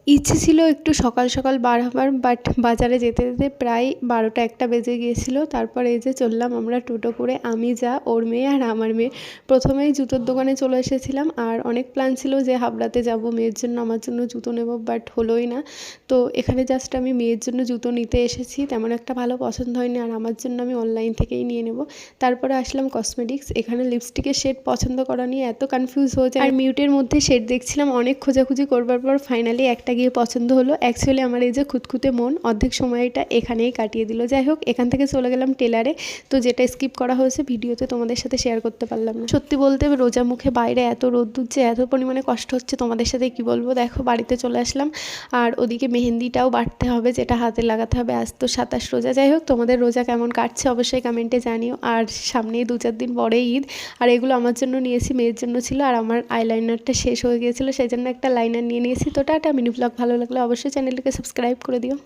ইচ্ছে ছিল একটু সকাল সকাল বার হবার, বাট বাজারে যেতে যেতে প্রায় 12টা 1টা বেজে গিয়েছিল। তারপর এই যে চললাম আমরা টোটো করে, আমি যা, ওর মেয়ে আর আমার মেয়ে। প্রথমেই জুতোর দোকানে চলে এসেছিলাম, আর অনেক প্ল্যান ছিল যে হাবড়াতে যাব মেয়ের জন্য, আমার জন্য জুতো নেব, বাট হলোই না। তো এখানে জাস্ট আমি মেয়ের জন্য জুতো নিতে এসেছি, তেমন একটা ভালো পছন্দ হয়নি, আর আমার জন্য আমি অনলাইন থেকেই নিয়ে নেব। তারপরে আসলাম কসমেটিক্স, এখানে লিপস্টিকের শেড পছন্দ করা নিয়ে এত কনফিউজ হয়ে যায়, আর মিউটের মধ্যে শেড দেখছিলাম, অনেক খোঁজাখুঁজি করবার পর ফাইনালি একটা গিয়ে পছন্দ হলো। অ্যাকচুয়ালি আমার এই যে খুঁতখুঁতে মন অর্ধেক সময়টা এখানেই কাটিয়ে দিল। যাই হোক, এখান থেকে চলে গেলাম টেলারে। তো যেটা স্কিপ করা হয়েছে ভিডিওতে তোমাদের সাথে শেয়ার করতে পারলাম না। সত্যি বলতে রোজা মুখে বাইরে এত রোদ্দুর যে এত পরিমাণে কষ্ট হচ্ছে, তোমাদের সাথে কি বলবো। দেখো বাড়িতে চলে আসলাম, আর ওদিকে মেহেন্দিটাও বাড়তে হবে, যেটা হাতে লাগাতে হবে। আজ তো 27 রোজা। যাই হোক, তোমাদের রোজা কেমন কাটছে অবশ্যই কমেন্টে জানিও। আর সামনেই 2-4 দিন পরে ঈদ, আর এগুলো আমার জন্য নিয়েছি, মেয়ের জন্য ছিল। আর আমার আইলাইনারটা শেষ হয়ে গিয়েছিল, সেই জন্য একটা লাইনার নিয়ে নিয়েছি। তো টাটা, মিনি ব্লগ ভালো লাগলে অবশ্যই চ্যানেলটিকে সাবস্ক্রাইব করে দিও।